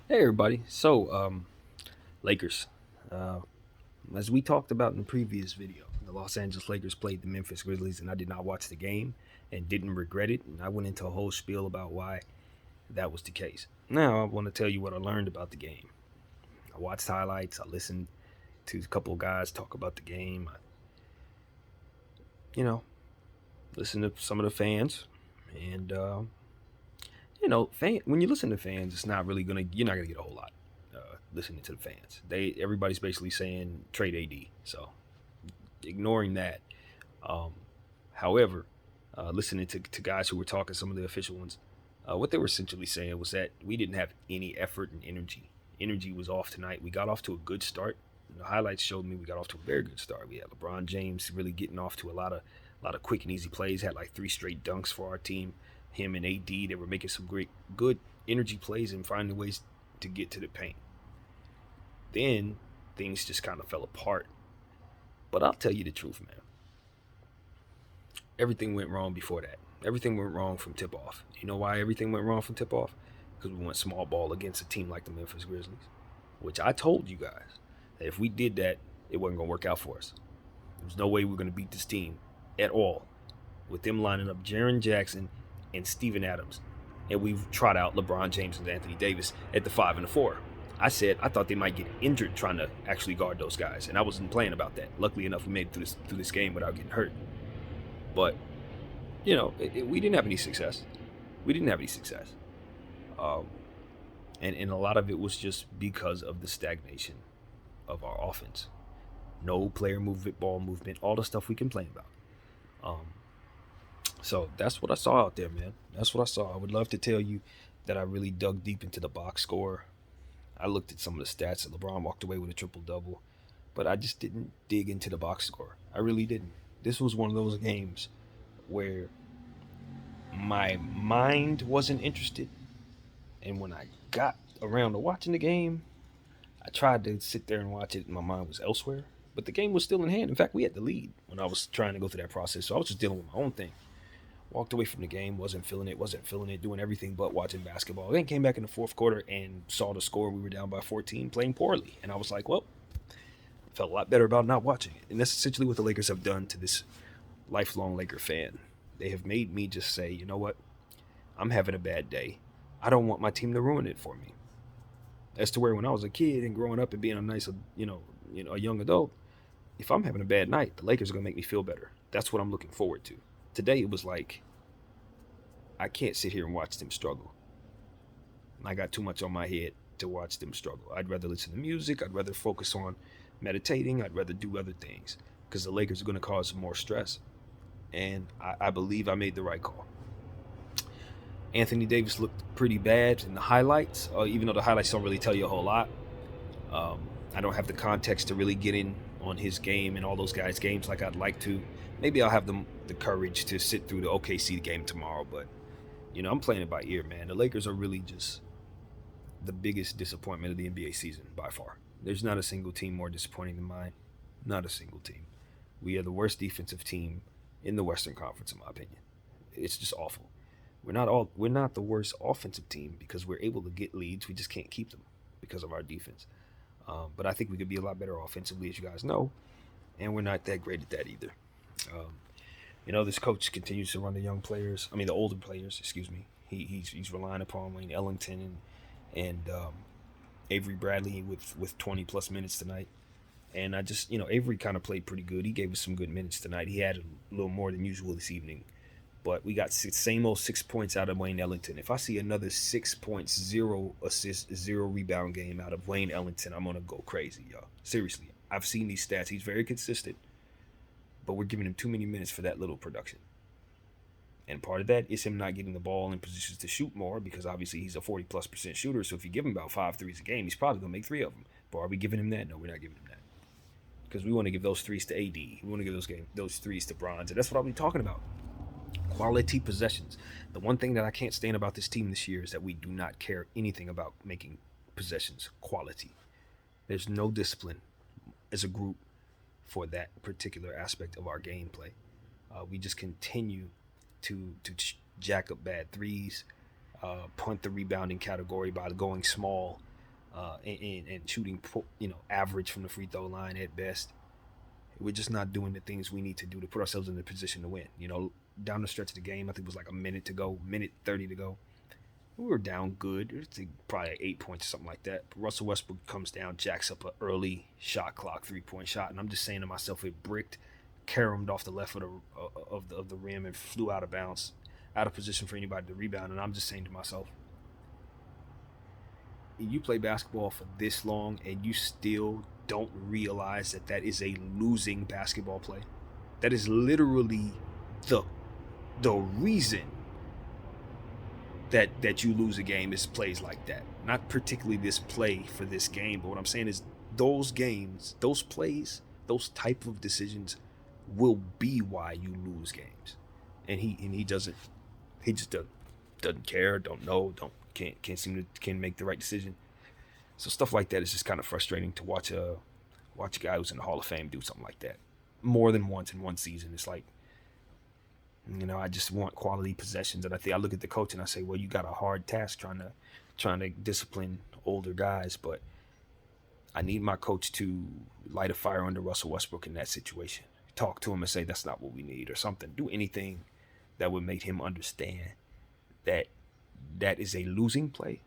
Hey everybody. Lakers. Uh, as we talked about in the previous video, the Los Angeles Lakers played the Memphis Grizzlies, and I did not watch the game and didn't regret it. And I went into a whole spiel about why that was the case. Now I want to tell you what I learned about the game. I watched highlights. I listened to a couple of guys talk about the game. You know, listened to some of the fans, and when you listen to fans, you're not gonna get a whole lot listening to the fans. Everybody's basically saying trade AD, so ignoring that. Um, however, listening to guys who were talking, some of the official ones, what they were essentially saying was that we didn't have any effort and energy. Energy was off tonight. We got off to a good start. The highlights showed me we got off to a very good start. We had LeBron James really getting off to a lot of quick and easy plays. Had like three straight dunks for our team. Him and AD, they were making some great, good energy plays and finding ways to get to the paint. Then things just kind of fell apart. But I'll tell you the truth, man. Everything went wrong before that. Everything went wrong from tip off. You know why everything went wrong from tip off? Because we went small ball against a team like the Memphis Grizzlies, which I told you guys that if we did that, it wasn't going to work out for us. There's no way we are going to beat this team at all with them lining up Jaren Jackson and Steven Adams. And we've trot out LeBron James and Anthony Davis at the 5 and the 4. I said I thought they might get injured trying to actually guard those guys, and I wasn't playing about that. Luckily enough, we made it through this game without getting hurt. But we didn't have any success. We didn't have any success, um, and a lot of it was just because of the stagnation of our offense. No player movement, ball movement, all the stuff we complain about. Um, so that's what I saw out there, man. That's what I saw. I would love to tell you that I really dug deep into the box score. I looked at some of the stats that LeBron walked away with a triple double, but I just didn't dig into the box score. I really didn't. This was one of those games where my mind wasn't interested, and when I got around to watching the game, I tried to sit there and watch it, and my mind was elsewhere. But the game was still in hand. In fact, we had the lead when I was trying to go through that process, so I was just dealing with my own thing. Walked away from the game, wasn't feeling it, doing everything but watching basketball. Then came back in the fourth quarter and saw the score. We were down by 14, playing poorly. And I was like, well, felt a lot better about not watching it. And that's essentially what the Lakers have done to this lifelong Laker fan. They have made me just say, you know what? I'm having a bad day. I don't want my team to ruin it for me. As to where when I was a kid and growing up and being a nice, a young adult, if I'm having a bad night, the Lakers are gonna make me feel better. That's what I'm looking forward to. Today it was like I can't sit here and watch them struggle. I got too much on my head to watch them struggle. I'd rather listen to music. I'd rather focus on meditating. I'd rather do other things because the Lakers are going to cause more stress. And I believe I made the right call. Anthony Davis looked pretty bad in the highlights, even though the highlights don't really tell you a whole lot. Um, I don't have the context to really get in on his game and all those guys' games like I'd like to. Maybe I'll have the courage to sit through the OKC game tomorrow, but I'm playing it by ear, man. The Lakers are really just the biggest disappointment of the NBA season by far. There's not a single team more disappointing than mine. Not a single team. We are the worst defensive team in the Western Conference, in my opinion. It's just awful. We're not the worst offensive team because we're able to get leads. We just can't keep them because of our defense. But I think we could be a lot better offensively, as you guys know, and we're not that great at that either. Um, this coach continues to run the young players. I mean, the older players. Excuse me. He's relying upon Wayne Ellington and Avery Bradley with 20 plus minutes tonight. And I just, Avery kind of played pretty good. He gave us some good minutes tonight. He had a little more than usual this evening. But we got same old 6 points out of Wayne Ellington. If I see another 6 points, 0 assist, 0 rebound game out of Wayne Ellington, I'm going to go crazy, y'all. Seriously. I've seen these stats. He's very consistent. But we're giving him too many minutes for that little production. And part of that is him not getting the ball in positions to shoot more because obviously he's a 40+% shooter. So if you give him about 5 threes a game, he's probably going to make 3 of them. But are we giving him that? No, we're not giving him that. Because we want to give those threes to AD. We want to give those threes to Bronze. And that's what I'll be talking about. Quality possessions. The one thing that I can't stand about this team this year is that we do not care anything about making possessions quality. There's no discipline as a group for that particular aspect of our gameplay. We just continue to jack up bad threes, punt the rebounding category by going small, and shooting, average from the free throw line at best. We're just not doing the things we need to do to put ourselves in the position to win. Down the stretch of the game, I think it was like a minute to go, minute 30 to go. We were down good. It's probably 8 points or something like that. But Russell Westbrook comes down, jacks up an early shot clock 3-point shot, and I'm just saying to myself, it bricked, caromed off the left of the rim and flew out of bounds, out of position for anybody to rebound. And I'm just saying to myself, you play basketball for this long and you still don't realize that is a losing basketball play. That is literally the reason that you lose a game is plays like that. Not particularly this play for this game, but what I'm saying is those games, those plays, those type of decisions will be why you lose games. And he just doesn't care, don't know, can't make the right decision. So stuff like that is just kind of frustrating to watch a guy who's in the Hall of Fame do something like that more than once in one season. It's like, I just want quality possessions. And I look at the coach and I say, well, you got a hard task trying to discipline older guys, but I need my coach to light a fire under Russell Westbrook in that situation. Talk to him and say that's not what we need or something. Do anything that would make him understand that is a losing play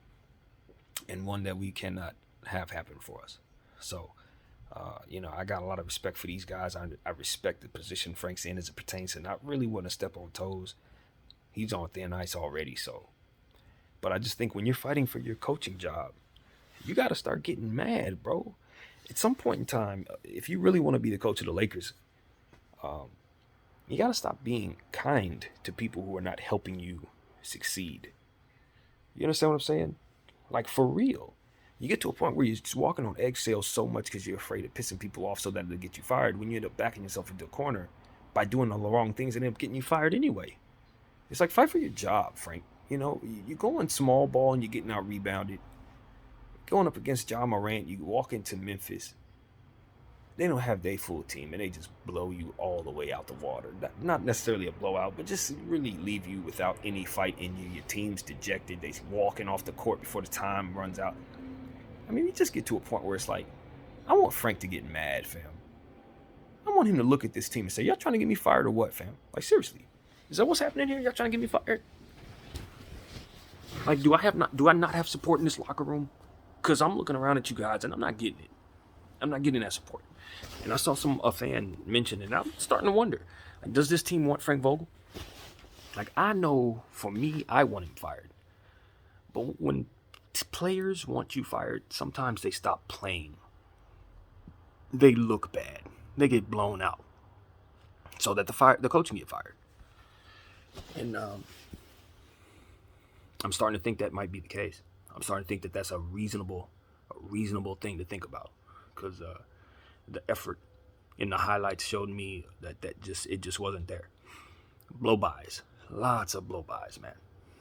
and one that we cannot have happen for us. So, I got a lot of respect for these guys. I respect the position Frank's in as it pertains to not really want to step on toes. He's on thin ice already, so. But I just think when you're fighting for your coaching job, you got to start getting mad, bro. At some point in time, if you really want to be the coach of the Lakers, you got to stop being kind to people who are not helping you succeed. You understand what I'm saying? Like, for real. You get to a point where you're just walking on eggshells so much because you're afraid of pissing people off so that it'll get you fired, when you end up backing yourself into a corner by doing all the wrong things and end up getting you fired anyway. It's like, fight for your job, Frank. You're going small ball and you're getting out rebounded. Going up against Ja Morant, you walk into Memphis. They don't have their full team and they just blow you all the way out the water. Not necessarily a blowout, but just really leave you without any fight in you. Your team's dejected. They're walking off the court before the time runs out. I mean, we just get to a point where it's like, I want Frank to get mad, fam. I want him to look at this team and say, y'all trying to get me fired or what, fam? Like, seriously. Is that what's happening here? Y'all trying to get me fired? Like, do I not have support in this locker room? Because I'm looking around at you guys and I'm not getting it. I'm not getting that support. And I saw a fan mention it, and I'm starting to wonder, like, does this team want Frank Vogel? Like, I know, for me, I want him fired. But when players want you fired, sometimes they stop playing. They look bad. They get blown out. So that the coach can get fired. And I'm starting to think that might be the case. I'm starting to think that that's a reasonable thing to think about. Because the effort in the highlights showed me that it just wasn't there. Blow-bys. Lots of blow-bys, man.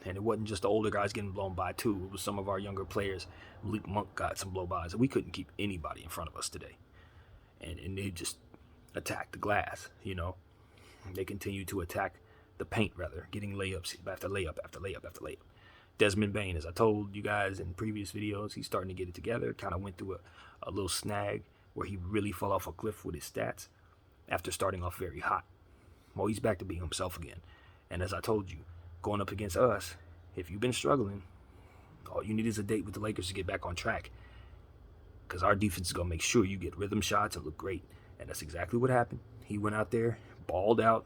And it wasn't just the older guys getting blown by, too. It was some of our younger players. Malik Monk got some blow-bys. We couldn't keep anybody in front of us today. And they just attacked the glass, They continued to attack the paint, rather, getting layups after layup after layup after layup. Desmond Bane, as I told you guys in previous videos, he's starting to get it together. Kind of went through a little snag where he really fell off a cliff with his stats after starting off very hot. Well, he's back to being himself again. And as I told you, going up against us, if you've been struggling, all you need is a date with the Lakers to get back on track. Because our defense is going to make sure you get rhythm shots and look great. And that's exactly what happened. He went out there, balled out,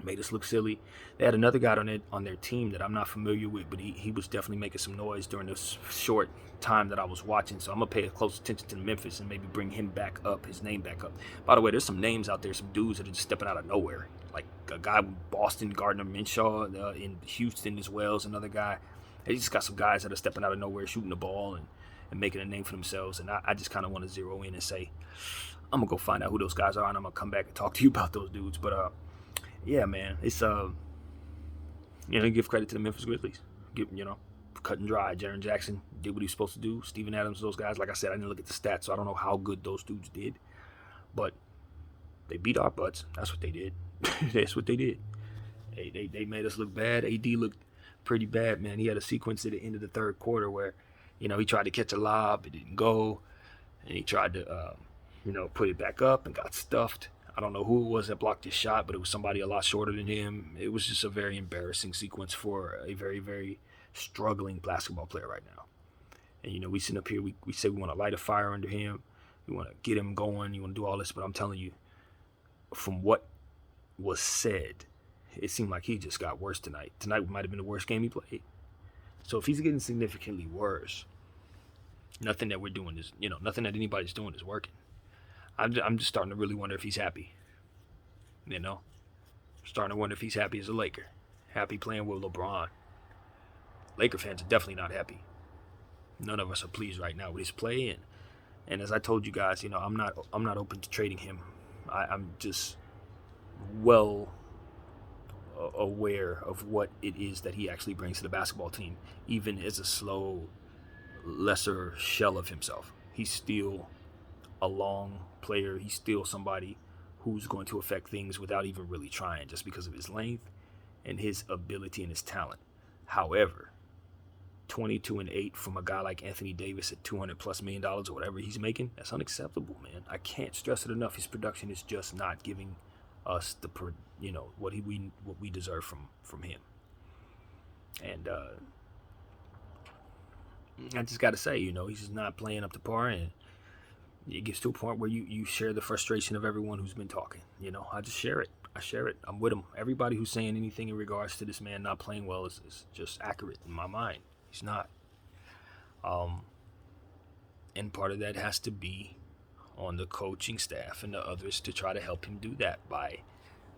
made us look silly. They had another guy on their team that I'm not familiar with, but he was definitely making some noise during this short time that I was watching. So I'm going to pay close attention to Memphis and maybe bring him back up, his name back up. By the way, there's some names out there, some dudes that are just stepping out of nowhere. Like a guy with Boston, Gardner Minshew, in Houston as well as another guy. They just got some guys that are stepping out of nowhere, shooting the ball and making a name for themselves. And I just kind of want to zero in and say, I'm going to go find out who those guys are, and I'm going to come back and talk to you about those dudes. But, yeah, man, it's, give credit to the Memphis Grizzlies. Cut and dry. Jaren Jackson did what he was supposed to do. Steven Adams, those guys. Like I said, I didn't look at the stats, so I don't know how good those dudes did. But they beat our butts. That's what they did. That's what they did. They made us look bad. AD looked pretty bad, man. He had a sequence at the end of the third quarter where, He tried to catch a lob, it didn't go, and he tried to, put it back up and got stuffed. I don't know who it was that blocked his shot, but it was somebody a lot shorter than him. It was just a very embarrassing sequence for a very, very struggling basketball player right now. And, we sit up here, we say we want to light a fire under him. We want to get him going. You want to do all this. But I'm telling you, from what was said, it seemed like he just got worse tonight. Tonight might have been the worst game he played. So if he's getting significantly worse, nothing that we're doing is, nothing that anybody's doing is working. I'm just starting to really wonder if he's happy. Starting to wonder if he's happy as a Laker. Happy playing with LeBron. Laker fans are definitely not happy. None of us are pleased right now with his play. And as I told you guys, I'm not open to trading him. I'm just well aware of what it is that he actually brings to the basketball team, even as a slow, lesser shell of himself. He's still a long player. He's still somebody who's going to affect things without even really trying, just because of his length and his ability and his talent. However, 22-8 from a guy like Anthony Davis at $200+ million or whatever he's making, that's unacceptable, man. I can't stress it enough. His production is just not giving us what we deserve from him. And I just got to say, he's just not playing up to par, and it gets to a point where you share the frustration of everyone who's been talking. I just share it. I'm with him. Everybody who's saying anything in regards to this man not playing well is just accurate in my mind. He's not. And part of that has to be on the coaching staff and the others to try to help him do that by,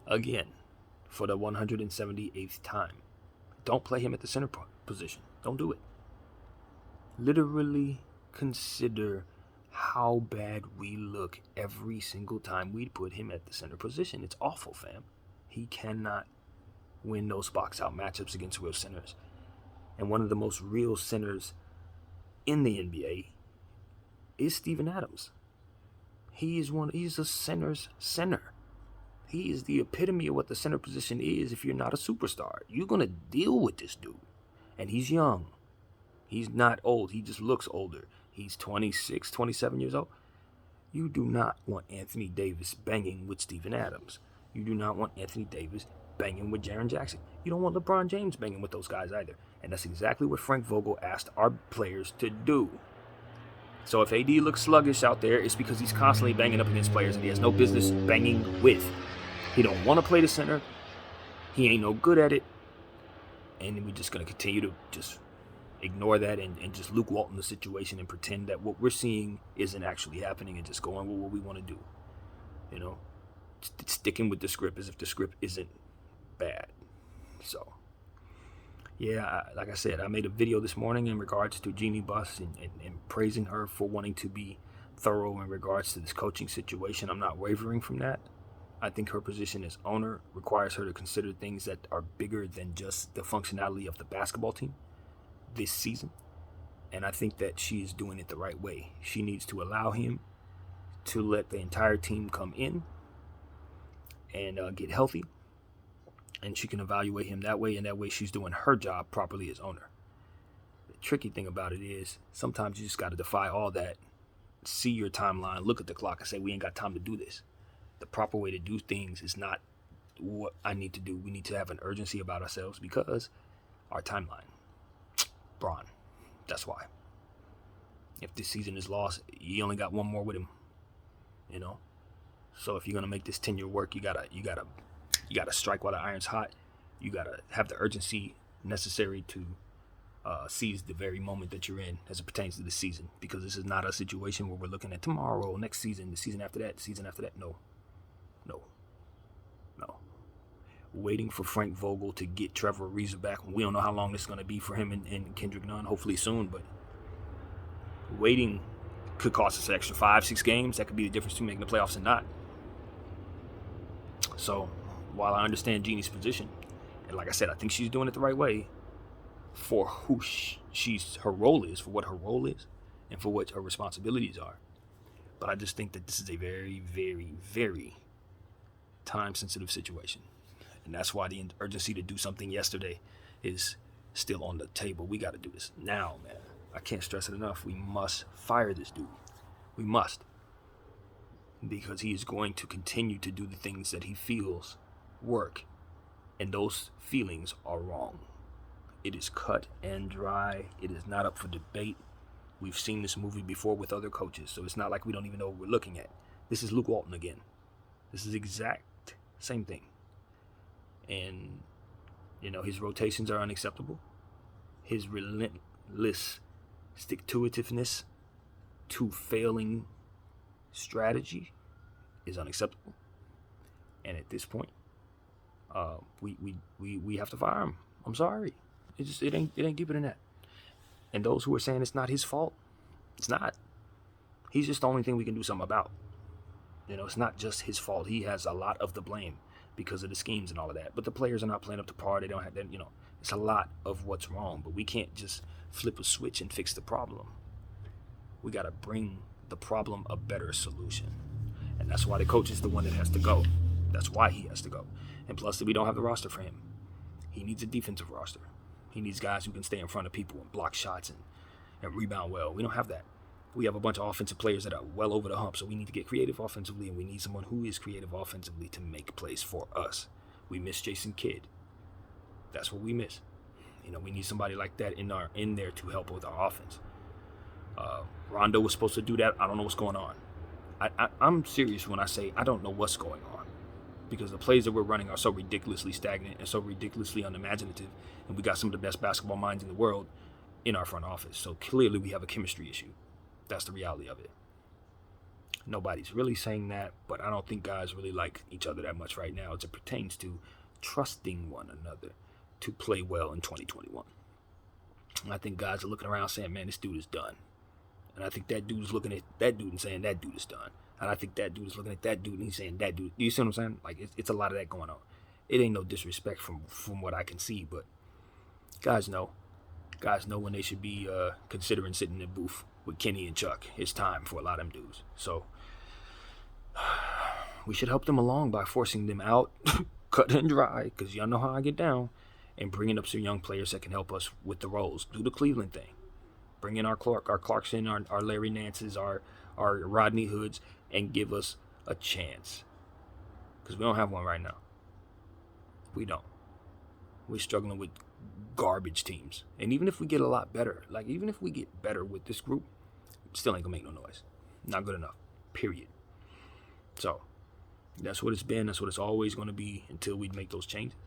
again, for the 178th time. Don't play him at the center position. Don't do it. Literally consider how bad we look every single time we put him at the center position. It's awful, fam. He cannot win those box out matchups against real centers. And one of the most real centers in the NBA is Steven Adams. He's a center's center. He is the epitome of what the center position is if you're not a superstar. You're going to deal with this dude. And he's young. He's not old. He just looks older. He's 26, 27 years old. You do not want Anthony Davis banging with Steven Adams. You do not want Anthony Davis banging with Jaren Jackson. You don't want LeBron James banging with those guys either. And that's exactly what Frank Vogel asked our players to do. So if AD looks sluggish out there, it's because he's constantly banging up against players that he has no business banging with. He don't want to play the center. He ain't no good at it. And we're just going to continue to just ignore that and just Luke Walton the situation and pretend that what we're seeing isn't actually happening and just going with what we want to do. Sticking with the script as if the script isn't bad. So, yeah, like I said, I made a video this morning in regards to Jeannie Buss and praising her for wanting to be thorough in regards to this coaching situation. I'm not wavering from that. I think her position as owner requires her to consider things that are bigger than just the functionality of the basketball team this season. And I think that she is doing it the right way. She needs to allow him to let the entire team come in and get healthy. And she can evaluate him that way, and that way she's doing her job properly as owner. The tricky thing about it is sometimes you just got to defy all that, see your timeline, look at the clock and say, we ain't got time to do this. The proper way to do things is not what I need to do. We need to have an urgency about ourselves because our timeline. Bron. That's why. If this season is lost, you only got one more with him. So if you're gonna make this tenure work, you gotta strike while the iron's hot. You gotta have the urgency necessary to seize the very moment that you're in as it pertains to this season. Because this is not a situation where we're looking at tomorrow, next season, the season after that, the season after that. No. Waiting for Frank Vogel to get Trevor Ariza back. We don't know how long this is going to be for him and Kendrick Nunn. Hopefully soon, but waiting could cost us an extra 5-6 games. That could be the difference between making the playoffs and not. So while I understand Jeannie's position, and like I said, I think she's doing it the right way for who her role is, for what her role is, and for what her responsibilities are. But I just think that this is a very, very, very time-sensitive situation. And that's why the urgency to do something yesterday is still on the table. We got to do this now, man. I can't stress it enough. We must fire this dude. We must. Because he is going to continue to do the things that he feels work. And those feelings are wrong. It is cut and dry. It is not up for debate. We've seen this movie before with other coaches, so it's not like we don't even know what we're looking at. This is Luke Walton again. This is exact same thing. And, his rotations are unacceptable. His relentless stick-to-itiveness to failing strategy is unacceptable. And at this point, we have to fire him. I'm sorry. It ain't deeper than that. And those who are saying it's not his fault, it's not. He's just the only thing we can do something about. It's not just his fault. He has a lot of the blame because of the schemes and all of that. But the players are not playing up to par. They don't have that, it's a lot of what's wrong. But we can't just flip a switch and fix the problem. We got to bring the problem a better solution. And that's why the coach is the one that has to go. That's why he has to go. And plus, we don't have the roster for him. He needs a defensive roster. He needs guys who can stay in front of people and block shots and rebound well. We don't have that. We have a bunch of offensive players that are well over the hump, so we need to get creative offensively, and we need someone who is creative offensively to make plays for us. We miss Jason Kidd. That's what we miss. We need somebody like that in there to help with our offense. Rondo was supposed to do that. I don't know what's going on. I'm serious when I say I don't know what's going on. Because the plays that we're running are so ridiculously stagnant and so ridiculously unimaginative, and we got some of the best basketball minds in the world in our front office. So clearly we have a chemistry issue. That's the reality of it. Nobody's really saying that, but I don't think guys really like each other that much right now as it pertains to trusting one another to play well in 2021. And I think guys are looking around saying, man, this dude is done. And I think that dude is looking at that dude and saying that dude is done. And I think that dude is looking at that dude and he's saying that dude. You see what I'm saying? Like, it's a lot of that going on. It ain't no disrespect from what I can see, but guys know. Guys know when they should be considering sitting in the booth with Kenny and Chuck. It's time for a lot of them dudes. So we should help them along by forcing them out, cut and dry, because y'all know how I get down, and bringing up some young players that can help us with the roles. Do the Cleveland thing. Bring in our Clarkson, our Larry Nances, our Rodney Hoods, and give us a chance. Because we don't have one right now. We don't. We're struggling with garbage teams. And even if we get a lot better, even if we get better with this group, still ain't gonna make no noise. Not good enough. Period. So, that's what it's been. That's what it's always gonna be until we make those changes.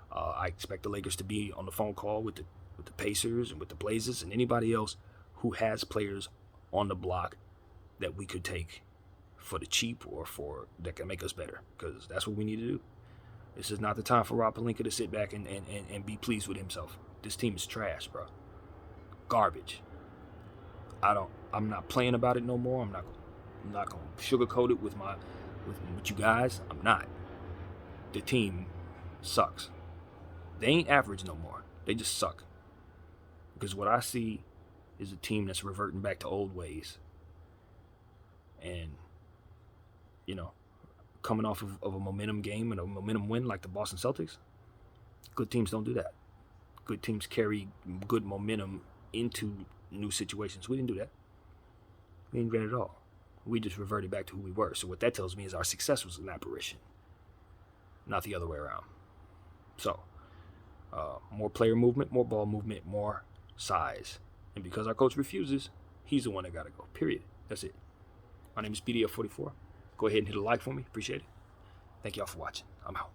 I expect the Lakers to be on the phone call with the Pacers and with the Blazers and anybody else who has players on the block that we could take for the cheap or for that can make us better, because that's what we need to do. This is not the time for Rob Pelinka to sit back and be pleased with himself. This team is trash, bro. Garbage. I'm not playing about it no more. I'm not gonna sugarcoat it with you guys. I'm not. The team sucks. They ain't average no more. They just suck. Because what I see is a team that's reverting back to old ways. And, coming off of a momentum game and a momentum win like the Boston Celtics, good teams don't do that. Good teams carry good momentum into new situations. We didn't do that. We didn't get it at all. We just reverted back to who we were. So what that tells me is our success was an apparition, not the other way around. So, more player movement, more ball movement, more size. And because our coach refuses, he's the one that got to go. Period. That's it. My name is BDF44. Go ahead and hit a like for me. Appreciate it. Thank y'all for watching. I'm out.